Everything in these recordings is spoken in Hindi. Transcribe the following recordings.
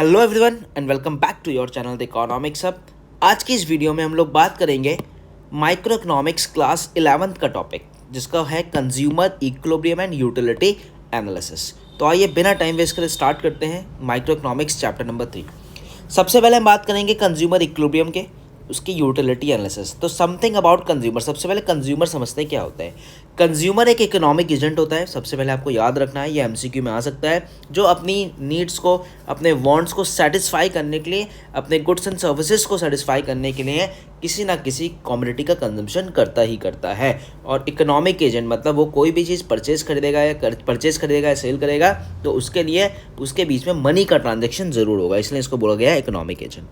Hello everyone and welcome back to your channel the economics hub. आज की इस वीडियो में हम लोग बात करेंगे माइक्रो इकोनॉमिक्स क्लास 11th का टॉपिक, जिसका है consumer equilibrium and utility analysis. तो आइए बिना टाइम वेस्ट करे स्टार्ट करते हैं माइक्रो इकोनॉमिक्स चैप्टर नंबर 3। सबसे पहले हम बात करेंगे कंज्यूमर इक्विलिब्रियम के, उसकी यूटिलिटी एनालिसिस। तो समथिंग अबाउट कंज्यूमर, सबसे पहले कंज्यूमर समझते हैं क्या होता है। कंज्यूमर एक इकोनॉमिक एजेंट होता है, सबसे पहले आपको याद रखना है, ये एमसीक्यू में आ सकता है, जो अपनी नीड्स को, अपने वांट्स को सेटिस्फाई करने के लिए, अपने गुड्स एंड सर्विसेज को सेटिस्फाई करने के लिए किसी ना किसी कमोडिटी का कंजम्पशन करता ही करता है। और इकोनॉमिक एजेंट मतलब वो कोई भी चीज़ परचेज खरीदेगा या सेल करेगा, तो उसके लिए उसके बीच में मनी का ट्रांजेक्शन जरूर होगा, इसलिए इसको बोला गया है इकोनॉमिक एजेंट।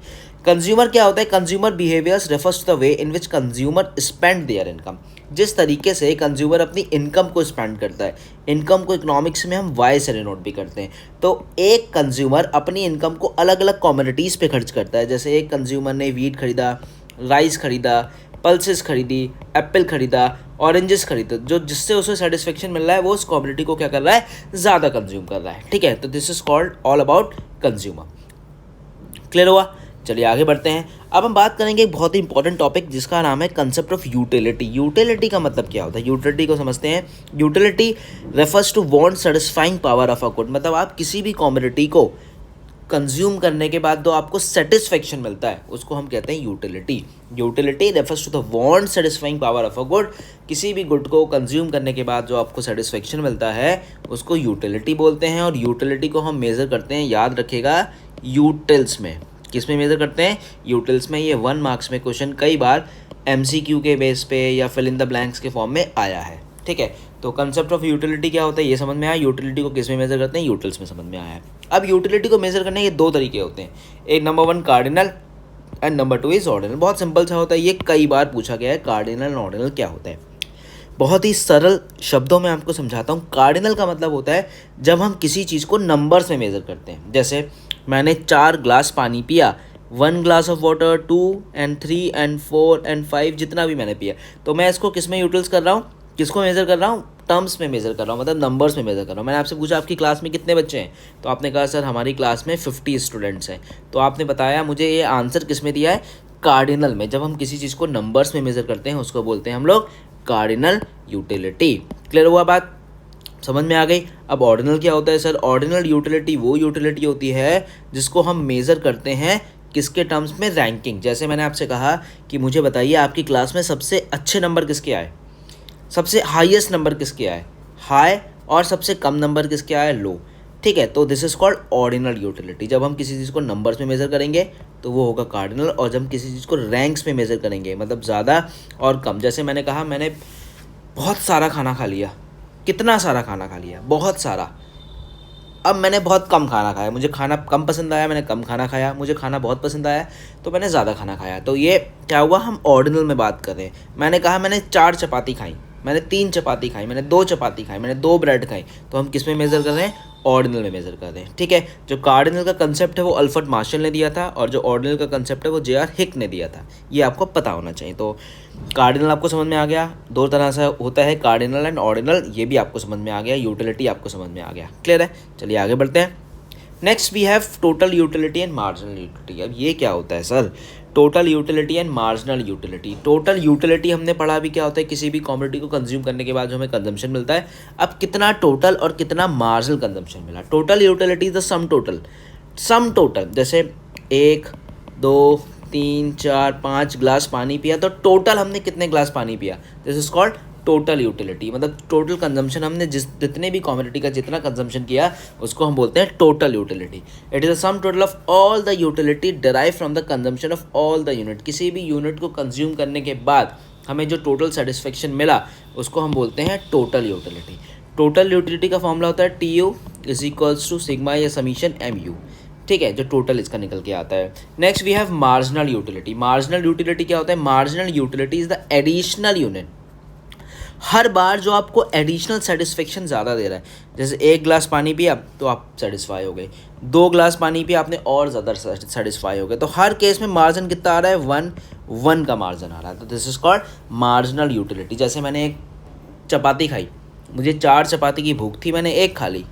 कंज्यूमर क्या होता है? Consumer behaviours refers to the way in which consumer spend their income. जिस तरीके से कंज्यूमर अपनी इनकम को स्पेंड करता है, इनकम को इकोनॉमिक्स में हम वाई से डिनोट भी करते हैं। तो एक कंज्यूमर अपनी इनकम को अलग अलग कमोडिटीज़ पे खर्च करता है। जैसे एक कंज्यूमर ने वीट खरीदा, राइस खरीदा, पल्सेस खरीदी, एप्पल खरीदा, ऑरेंजेस खरीदा, जो जिससे उसे सेटिस्फेक्शन मिल रहा है वो उस कमोडिटी को क्या कर रहा है, ज़्यादा कंज्यूम कर रहा है। ठीक है, तो this is called all about consumer. Clear हुआ? चलिए आगे बढ़ते हैं। अब हम बात करेंगे एक बहुत ही इंपॉर्टेंट टॉपिक जिसका नाम है कंसेप्ट ऑफ यूटिलिटी। यूटिलिटी का मतलब क्या होता है? यूटिलिटी को समझते हैं। Utility refers to want satisfying power of a good. मतलब आप किसी भी कमोडिटी को कंज्यूम करने के बाद जो आपको सेटिस्फेक्शन मिलता है उसको हम कहते हैं utility. Utility refers to the want satisfying power of a good. किसी भी गुड को कंज्यूम करने के बाद जो आपको सेटिस्फेक्शन मिलता है उसको यूटिलिटी बोलते हैं। और यूटिलिटी को हम मेज़र करते हैं, याद रखिएगा, यूटिल्स में। किस में मेज़र करते हैं? यूटिल्स में। ये 1 मार्क्स में क्वेश्चन कई बार एमसीक्यू के बेस पे या फिल इन द ब्लैंक्स के फॉर्म में आया है। ठीक है, तो कंसेप्ट ऑफ यूटिलिटी क्या होता है ये समझ में आया। यूटिलिटी को किस में मेज़र करते हैं? यूटिल्स में समझ में आया है। अब यूटिलिटी को मेज़र करने के 2 तरीके होते हैं, एक number 1 cardinal and number 2 is ordinal. बहुत सिंपल सा होता है, ये कई बार पूछा गया है। कार्डिनल एंड ऑर्डिनल क्या होता है? बहुत ही सरल शब्दों में आपको समझाता हूँ। कार्डिनल का मतलब होता है जब हम किसी चीज़ को नंबर्स में मेज़र करते हैं। जैसे मैंने 4 ग्लास पानी पिया, 1 glass of water, 2 and 3 and 4 and 5, जितना भी मैंने पिया, तो मैं इसको किस में यूटिल्स कर रहा हूँ, किसको मेज़र कर रहा हूँ? टर्म्स में मेज़र कर रहा हूँ, मतलब नंबर्स में मेज़र कर रहा हूँ। मैंने आपसे पूछा आपकी क्लास में कितने बच्चे हैं, तो आपने कहा सर हमारी क्लास में 50 स्टूडेंट्स हैं। तो आपने बताया मुझे ये आंसर किस में दिया है? कार्डिनल में। जब हम किसी चीज़ को नंबर्स में मेज़र करते हैं उसको बोलते हैं हम लोग कार्डिनल यूटिलिटी। क्लियर हुआ बात? समझ में आ गई? अब ऑर्डिनल क्या होता है सर? ऑर्डिनल यूटिलिटी वो यूटिलिटी होती है जिसको हम मेज़र करते हैं किसके टर्म्स में? रैंकिंग। जैसे मैंने आपसे कहा कि मुझे बताइए आपकी क्लास में सबसे अच्छे नंबर किसके आए, सबसे हाईएस्ट नंबर किसके आए, हाई, और सबसे कम नंबर किसके आए, लो। ठीक है, तो this is called ordinal utility. जब हम किसी चीज़ को नंबर्स में मेज़र करेंगे तो वो होगा कार्डिनल, और जब हम किसी चीज़ को रैंक्स में मेज़र करेंगे, मतलब ज़्यादा और कम। जैसे मैंने कहा मैंने बहुत सारा खाना खा लिया। कितना सारा खाना खा लिया? बहुत सारा। अब मैंने बहुत कम खाना खाया, मुझे खाना कम पसंद आया, मैंने कम खाना खाया। मुझे खाना बहुत पसंद आया तो मैंने ज़्यादा खाना खाया। तो ये क्या हुआ? हम ऑर्डिनल में बात कर रहे हैं। मैंने कहा मैंने 4 चपाती खाई, मैंने 3 चपाती खाई, मैंने 2 चपाती खाई, मैंने 2 ब्रेड खाई, तो हम किस में मेज़र कर रहे हैं? ऑर्डिनल में मेज़र कर रहे हैं। ठीक है, जो कार्डिनल का कंसेप्ट है वो अल्फ्रेड मार्शल ने दिया था, और जो ऑर्डिनल का कंसेप्ट है वो जे.आर. हिक ने दिया था। ये आपको पता होना चाहिए। तो कार्डिनल आपको समझ में आ गया, 2 तरह से होता है कार्डिनल एंड ऑर्डिनल, ये भी आपको समझ में आ गया। यूटिलिटी आपको समझ में आ गया। क्लियर है? चलिए आगे बढ़ते हैं। Next we have total utility and marginal utility. अब ये क्या होता है sir? Total utility and marginal utility. Total utility हमने पढ़ा भी क्या होता है, किसी भी कमोडिटी को कंज्यूम करने के बाद जो हमें कंजम्पशन मिलता है। अब कितना टोटल और कितना मार्जिनल कंजम्पशन मिला? Total utility is the sum total. जैसे 1 2 3 4 5 ग्लास पानी पिया, तो टोटल हमने कितने ग्लास पानी पिया? This is called total utility. मतलब टोटल कंजम्पशन हमने जितने भी कमोडिटी का जितना कंजम्पशन किया उसको हम बोलते हैं total utility. It is the sum total of all the utility derive from the consumption of all the unit. किसी भी यूनिट को कंज्यूम करने के बाद हमें जो टोटल सेटिस्फेक्शन मिला उसको हम बोलते हैं टोटल यूटिलिटी। टोटल यूटिलिटी का फॉर्मूला होता है TU is equals to sigma या समीशन MU। ठीक है, जो टोटल इसका निकल के आता है। Next we have marginal utility. Marginal utility क्या होता है? Marginal utility is the additional unit. हर बार जो आपको एडिशनल सेटिस्फेक्शन ज़्यादा दे रहा है, जैसे 1 ग्लास पानी पिया तो आप सेटिस्फाई हो गए, 2 ग्लास पानी पिया आपने और ज़्यादा सेटिस्फाई हो गए। तो हर केस में मार्जिन कितना आ रहा है? 1 का मार्जिन आ रहा है। तो this is called marginal utility. जैसे मैंने एक चपाती खाई, मुझे 4 चपाती की भूख थी, मैंने 1 खा ली,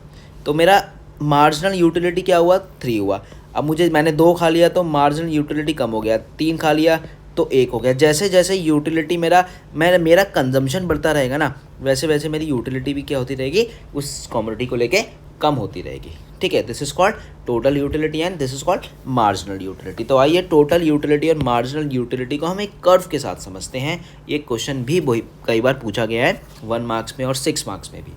तो मेरा मार्जिनल यूटिलिटी क्या हुआ? 3 हुआ। अब मैंने 2 खा लिया तो मार्जिनल यूटिलिटी कम हो गया, 3 खा लिया तो 1 हो गया। जैसे जैसे यूटिलिटी मेरा कंजम्पशन बढ़ता रहेगा ना, वैसे वैसे मेरी यूटिलिटी भी क्या होती रहेगी, उस कमोडिटी को लेके कम होती रहेगी। ठीक है, this is called total utility and this is called marginal utility. तो आइए टोटल यूटिलिटी और मार्जिनल यूटिलिटी को हम एक कर्व के साथ समझते हैं। ये क्वेश्चन भी कई बार पूछा गया है 1 मार्क्स में और 6 मार्क्स में भी।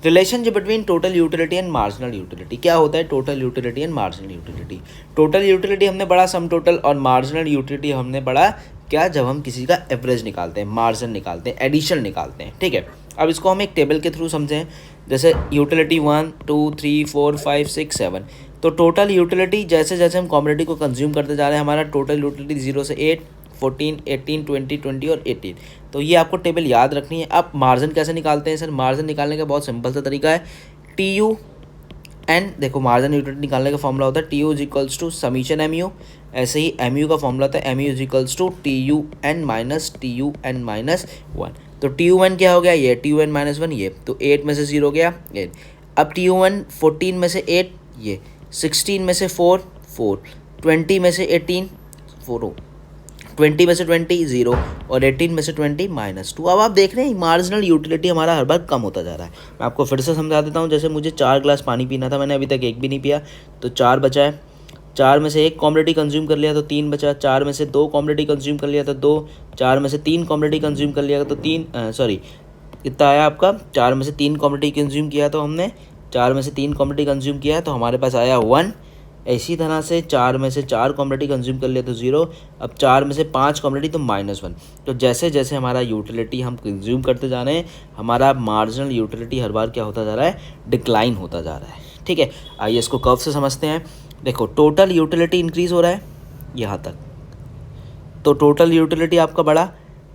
Relationship between total utility and marginal utility. क्या होता है total utility and marginal utility? Total utility हमने पढ़ा सम टोटल, और मार्जिनल यूटिलिटी हमने पढ़ा क्या, जब हम किसी का एवरेज निकालते हैं, मार्जिन निकालते हैं, एडिशन निकालते हैं। ठीक है, अब इसको हम एक टेबल के थ्रू समझें। जैसे यूटिलिटी 1 2 3 4 5 6 7, तो टोटल यूटिलिटी जैसे जैसे हम कमोडिटी को कंज्यूम करते जा रहे हैं, हमारा टोटल यूटिलिटी 0 से 8 14 18 20 20 और 18। तो ये आपको टेबल याद रखनी है। अब मार्जिन कैसे निकालते हैं सर? मार्जिन निकालने का बहुत सिंपल सा तरीका है, टी यू एन। देखो मार्जिन यूटिलिटी निकालने का फॉर्मूला होता है T U is equals to summation M U. ऐसे ही एम यू का फॉर्मूला होता है M U is equals to T U N minus T U N minus 1। तो टी यू एन क्या हो गया, ये टी यू एन माइनस 1 ये, तो 8 में से 0 गया 8। अब टी यू एन 14 में से 8 ये, 16 में से 4 4, 20 में से 18 4, 20 में से 20 0 और 18 में से 20 -2। अब आप देख रहे हैं मार्जिनल यूटिलिटी हमारा हर बार कम होता जा रहा है। मैं आपको फिर से समझा देता हूँ। जैसे मुझे 4 ग्लास पानी पीना था, मैंने अभी तक एक भी नहीं पिया, तो 4 बचा है। 4 में से 1 कमोडिटी कंज्यूम कर लिया तो 3 बचा। 4 में से 2 कमोडिटी कंज्यूम कर लिया तो 2। 4 में से 3 कमोडिटी कंज्यूम कर लिया तो 3 कितना आया आपका, 4 में से 3 कमोडिटी कंज्यूम किया तो हमने 4 में से 3 कमोडिटी कंज्यूम किया तो हमारे पास आया 1। इसी तरह से 4 में से 4 कमोडिटी कंज्यूम कर लिया तो 0। अब 4 में से 5 कमोडिटी तो -1। तो जैसे जैसे हमारा यूटिलिटी हम कंज्यूम करते जा रहे हैं, हमारा मार्जिनल यूटिलिटी हर बार क्या होता जा रहा है, डिक्लाइन होता जा रहा है। ठीक है, आइए इसको कर्व से समझते हैं। देखो टोटल यूटिलिटी इंक्रीज़ हो रहा है यहाँ तक, तो टोटल यूटिलिटी आपका बढ़ा,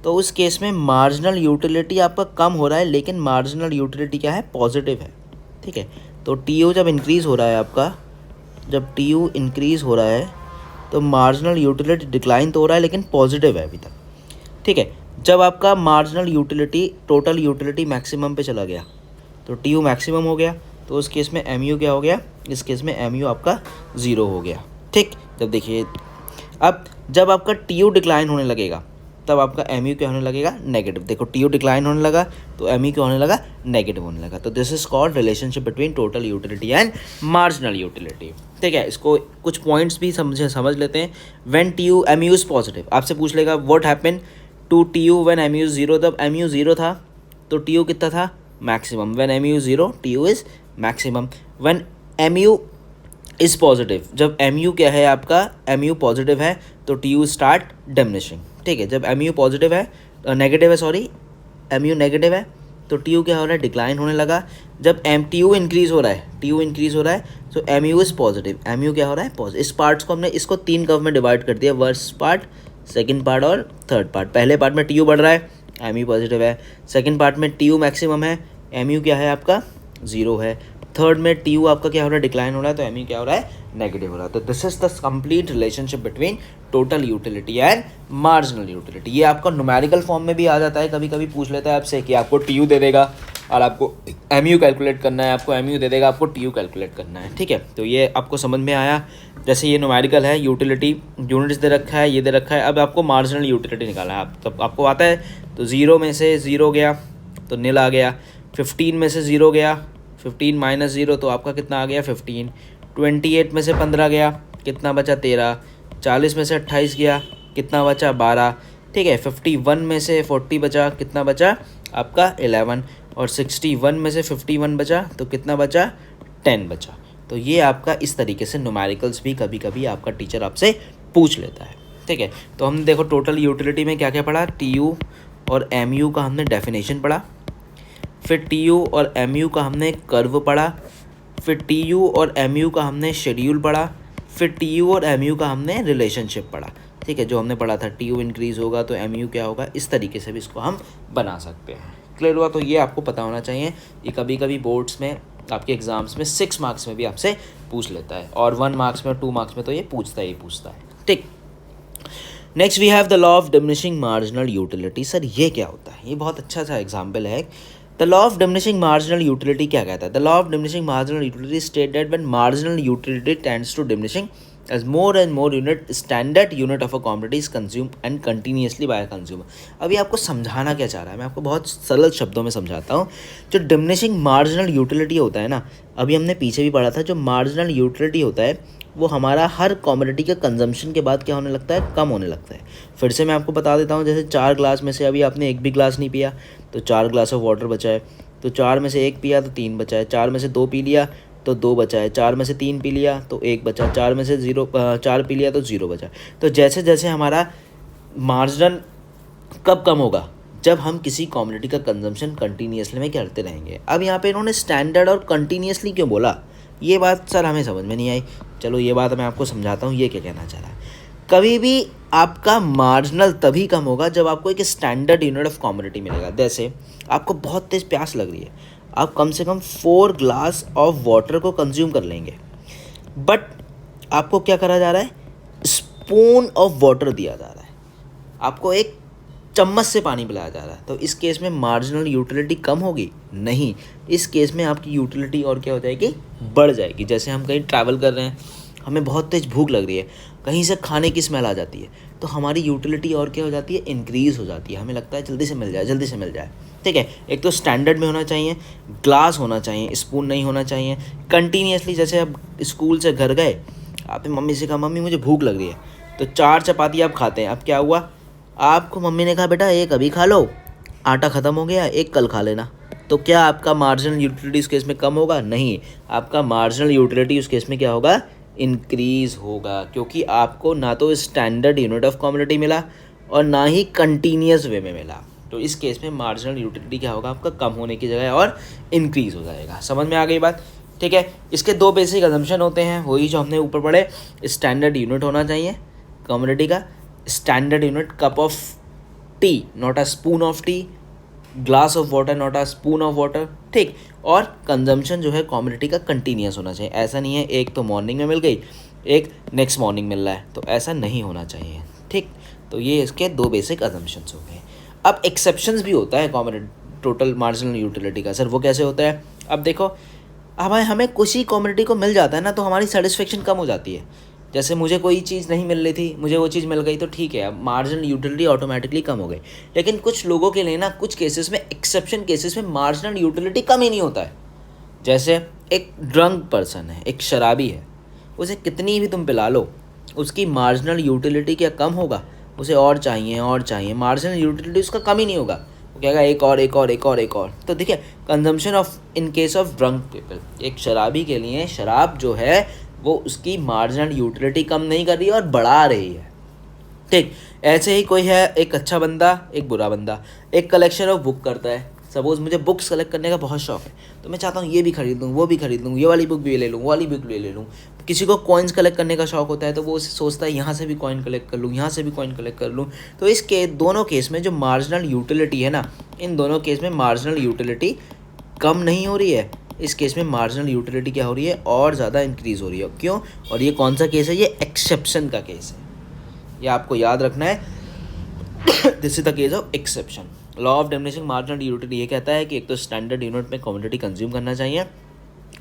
तो उस केस में मार्जिनल यूटिलिटी आपका कम हो रहा है, लेकिन मार्जिनल यूटिलिटी क्या है, पॉजिटिव है। ठीक है, तो टी यू जब इंक्रीज़ हो रहा है आपका, जब टी यू इंक्रीज़ हो रहा है तो मार्जिनल यूटिलिटी डिक्लाइन तो हो रहा है लेकिन पॉजिटिव है अभी तक। ठीक है, जब आपका marginal utility total utility maximum पे चला गया तो टी यू मैक्सिमम हो गया, तो उस केस में एम यू क्या हो गया, इस केस में एम यू आपका 0 हो गया। ठीक, जब देखिए अब जब आपका टी यू डिक्लाइन होने लगेगा तब आपका एम यू क्या होने लगेगा, नेगेटिव। देखो टी यू डिक्लाइन होने लगा तो एम यू क्या होने लगा, नेगेटिव होने लगा। तो this is called relationship between total utility and marginal utility. ठीक है, इसको कुछ पॉइंट्स भी समझ लेते हैं। When T U M U is positive, आपसे पूछ लेगा what happen to T U when M U 0। तब एम यू 0 था तो टी यू कितना था, maximum. When M U 0 T U is maximum. When M U is positive, जब एम यू क्या है आपका, एम यू पॉजिटिव है तो टी यू स्टार्ट डिमिनिशिंग। ठीक है, जब एम यू पॉजिटिव है, नेगेटिव है सॉरी, एम यू नेगेटिव है तो टी यू क्या हो रहा है, डिक्लाइन होने लगा। जब टी यू इंक्रीज़ हो रहा है, टी यू इंक्रीज़ हो रहा है तो M U is positive, M U क्या हो रहा है, पॉजिटिव। इस पार्ट्स को हमने इसको 3 कर्व में डिवाइड कर दिया, वर्स्ट पार्ट, सेकंड पार्ट और थर्ड पार्ट। पहले पार्ट में टी यू बढ़ रहा है, एम यू पॉजिटिव है। सेकंड पार्ट में टी यू मैक्सिमम है, एम यू क्या है आपका, 0 है। थर्ड में टी यू आपका क्या हो रहा है, डिक्लाइन हो रहा है, तो एम यू क्या हो रहा है, नेगेटिव हो रहा है। तो this is the complete relationship between total utility and marginal utility. ये आपका न्यूमेरिकल फॉर्म में भी आ जाता है, कभी कभी पूछ लेता है आपसे कि आपको टी यू दे देगा और आपको एम यू कैलकुलेट करना है, आपको एम यू दे देगा, आपको टी यू कैलकुलेट करना है। ठीक है, तो ये आपको समझ में आया। जैसे ये न्यूमेरिकल है, यूटिलिटी यूनिट्स दे रखा है, ये दे रखा है। अब आपको मार्जिनल यूटिलिटी निकालना है, तब आपको आता है तो 0 में से 0 गया तो नील आ गया। 15 में से 0 गया, 15 - 0 तो आपका कितना आ गया, 15। 28 में से 15 गया, कितना बचा, 13। 40 में से 28 गया, कितना बचा, 12। ठीक है, 51 में से 40 बचा, कितना बचा आपका, 11। और 61 में से 51 बचा तो कितना बचा, 10 बचा। तो ये आपका इस तरीके से न्यूमेरिकल्स भी कभी कभी आपका टीचर आपसे पूछ लेता है। ठीक है, तो हमने देखो टोटल यूटिलिटी में क्या क्या पढ़ा, टी यू और एम यू का हमने डेफिनेशन पढ़ा, फिर टी यू और एम यू का हमने कर्व पढ़ा, फिर टी यू और एम यू का हमने शेड्यूल पढ़ा, फिर टी यू और एम यू का हमने रिलेशनशिप पढ़ा। ठीक है, जो हमने पढ़ा था टी यू इंक्रीज़ होगा तो एम यू क्या होगा, इस तरीके से भी इसको हम बना सकते हैं। क्लियर हुआ? तो ये आपको पता होना चाहिए। ये कभी कभी बोर्ड्स में आपके एग्जाम्स में 6 मार्क्स में भी आपसे पूछ लेता है, और 1 मार्क्स में और 2 मार्क्स में तो ये पूछता है। ठीक, next we have the law of diminishing marginal utility. Sir ये क्या होता है? ये बहुत अच्छा सा एग्जाम्पल है। The law of diminishing marginal utility क्या कहता है? The law of diminishing marginal utility state that when marginal utility tends to diminishing as more and more unit standard unit of a commodity is consumed and continuously by a consumer। अभी आपको समझाना क्या चाह रहा है, मैं आपको बहुत सरल शब्दों में समझाता हूँ। जो डिमिनिशिंग मार्जिनल यूटिलिटी होता है ना, अभी हमने पीछे भी पढ़ा था, जो मार्जिनल यूटिलिटी होता है वो हमारा हर कॉमोडिटी के कंजम्पशन के बाद क्या होने लगता है, कम होने लगता है। फिर से मैं आपको बता देता हूँ, जैसे 4 ग्लास में से अभी आपने एक भी ग्लास नहीं पिया तो 4 ग्लास ऑफ वाटर बचा है, तो 4 में से 1 पिया तो 3 बचा है, 4 में से 2 पी लिया तो 2 बचा है, 4 में से 3 पी लिया तो 1 बचा, 4 में से 4 पी लिया तो 0 बचा। तो जैसे जैसे हमारा मार्जिन कब कम होगा, जब हम किसी कॉमोडिटी का कंजम्पशन कंटिन्यूसली में करते रहेंगे। अब यहाँ पे इन्होंने स्टैंडर्ड और कंटिन्यूसली क्यों बोला, ये बात सर हमें समझ में नहीं आई। चलो ये बात मैं आपको समझाता हूँ, ये क्या कहना चाह रहा है। कभी भी आपका मार्जिनल तभी कम होगा जब आपको एक स्टैंडर्ड यूनिट ऑफ कॉमोडिटी मिलेगा। जैसे आपको बहुत तेज़ प्यास लग रही है, आप कम से कम 4 ग्लास ऑफ वाटर को कंज्यूम कर लेंगे, बट आपको क्या करा जा रहा है, स्पून ऑफ वाटर दिया जा रहा है, आपको एक चम्मच से पानी पिलाया जा रहा है। तो इस केस में मार्जिनल यूटिलिटी कम होगी? नहीं, इस केस में आपकी यूटिलिटी और क्या हो जाएगी, बढ़ जाएगी। जैसे हम कहीं ट्रैवल कर रहे हैं, हमें बहुत तेज़ भूख लग रही है, कहीं से खाने की स्मेल आ जाती है, तो हमारी यूटिलिटी और क्या हो जाती है, इंक्रीज़ हो जाती है। हमें लगता है जल्दी से मिल जाए, जल्दी से मिल जाए। ठीक है, एक तो स्टैंडर्ड में होना चाहिए, ग्लास होना चाहिए, स्पून नहीं होना चाहिए। कंटिन्यूसली जैसे आप स्कूल से घर गए, आपने मम्मी से कहा मम्मी मुझे भूख लग रही है, तो 4 चपाती आप खाते हैं। अब क्या हुआ, आपको मम्मी ने कहा बेटा एक अभी खा लो, आटा ख़त्म हो गया, एक कल खा लेना। तो क्या आपका मार्जिनल यूटिलिटी उस केस में कम होगा? नहीं, आपका मार्जिनल यूटिलिटी उस केस में क्या होगा, इंक्रीज़ होगा, क्योंकि आपको ना तो स्टैंडर्ड यूनिट ऑफ कॉमोडिटी मिला और ना ही कंटिन्यूस वे में मिला। तो इस केस में मार्जिनल यूटिलिटी क्या होगा, आपका कम होने की जगह और इंक्रीज़ हो जाएगा। समझ में आ गई बात? ठीक है, इसके 2 बेसिक अजम्पशन होते हैं, वही जो हमने ऊपर पढ़े। स्टैंडर्ड यूनिट होना चाहिए कॉमोडिटी का, standard unit cup of T not a spoon of T, glass of water not a spoon of water. ठीक, और कंजम्पशन जो है कॉमोडिटी का कंटिन्यूस होना चाहिए। ऐसा नहीं है एक तो मॉर्निंग में मिल गई, एक नेक्स्ट मॉर्निंग मिल रहा है, तो ऐसा नहीं होना चाहिए। ठीक, तो ये इसके 2 बेसिक अजम्पशंस हो गए। अब एक्सेप्शंस भी होता है कॉमोडिटी टोटल मार्जिनल यूटिलिटी का। सर वो कैसे होता है? अब देखो, अब हमें किसी कॉमोडिटी को मिल जाता है ना, तो हमारी सेटिस्फेक्शन कम हो जाती है। जैसे मुझे कोई चीज़ नहीं मिल रही थी, मुझे वो चीज़ मिल गई, तो ठीक है, अब मार्जिनल यूटिलिटी ऑटोमेटिकली कम हो गई। लेकिन कुछ लोगों के लिए ना, कुछ केसेस में, एक्सेप्शन केसेस में मार्जिनल यूटिलिटी कम ही नहीं होता है। जैसे एक ड्रंक पर्सन है, एक शराबी है, उसे कितनी भी तुम पिला लो, उसकी मार्जिनल यूटिलिटी क्या कम होगा? उसे और चाहिए और चाहिए, मार्जिनल यूटिलिटी उसका कम ही नहीं होगा। वो कहेगा एक और एक और एक और एक और। तो देखिए, consumption of in case of drunk people, एक शराबी के लिए शराब जो है वो उसकी मार्जिनल यूटिलिटी कम नहीं कर रही है और बढ़ा रही है। ठीक, ऐसे ही कोई है, एक अच्छा बंदा, एक बुरा बंदा, एक कलेक्शन ऑफ बुक करता है। सपोज़ मुझे बुक्स कलेक्ट करने का बहुत शौक है, तो मैं चाहता हूँ ये भी खरीद लूँ, वो भी खरीद लूँ, ये वाली बुक भी ले लूँ, वो वाली बुक भी ले लूँ। किसी को कॉइन्स कलेक्ट करने का शौक होता है, तो वो सोचता है यहाँ से भी कॉइन कलेक्ट कर लूँ, यहाँ से भी कॉइन कलेक्ट कर लूँ। तो इसके दोनों केस में जो मार्जिनल यूटिलिटी है ना, इन दोनों केस में मार्जिनल यूटिलिटी कम नहीं हो रही है, इस केस में मार्जिनल यूटिलिटी क्या हो रही है, और ज़्यादा इंक्रीज़ हो रही है। क्यों? और ये कौन सा केस है? ये एक्सेप्शन का केस है, ये आपको याद रखना है। This is the case of exception. Law of diminishing marginal utility ये कहता है कि एक तो स्टैंडर्ड यूनिट में कॉमोडिटी कंज्यूम करना चाहिए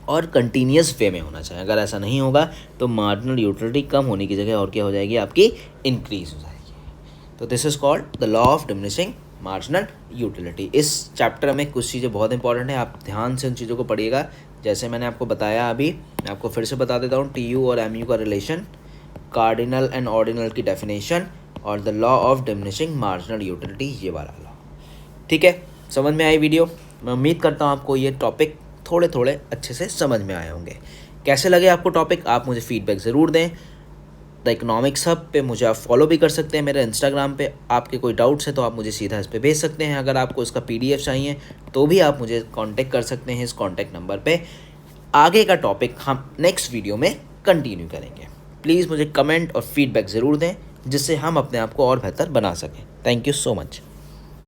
और कंटिन्यूस वे में होना चाहिए। अगर ऐसा नहीं होगा तो मार्जिनल यूटिलिटी कम होने की जगह और क्या हो जाएगी, आपकी इंक्रीज़ हो जाएगी। तो this is called the law of diminishing marginal utility. इस चैप्टर में कुछ चीज़ें बहुत इंपॉर्टेंट है, आप ध्यान से उन चीज़ों को पढ़िएगा। जैसे मैंने आपको बताया, अभी मैं आपको फिर से बता देता हूँ, TU और MU का रिलेशन, कार्डिनल एंड ऑर्डिनल की डेफिनेशन, और the law of diminishing marginal utility, ये वाला लॉ। ठीक है, समझ में आई वीडियो? मैं उम्मीद करता हूँ आपको ये टॉपिक थोड़े थोड़े अच्छे से समझ में आए होंगे। कैसे लगे आपको टॉपिक, आप मुझे फीडबैक ज़रूर दें। द इकोनॉमिक्स हब पे मुझे आप फॉलो भी कर सकते हैं, मेरे इंस्टाग्राम पे। आपके कोई डाउट्स है तो आप मुझे सीधा इस पे भेज सकते हैं। अगर आपको इसका PDF चाहिए तो भी आप मुझे कांटेक्ट कर सकते हैं इस कांटेक्ट नंबर पे। आगे का टॉपिक हम नेक्स्ट वीडियो में कंटिन्यू करेंगे। प्लीज़ मुझे कमेंट और फीडबैक ज़रूर दें, जिससे हम अपने आप को और बेहतर बना सकें। Thank you so much.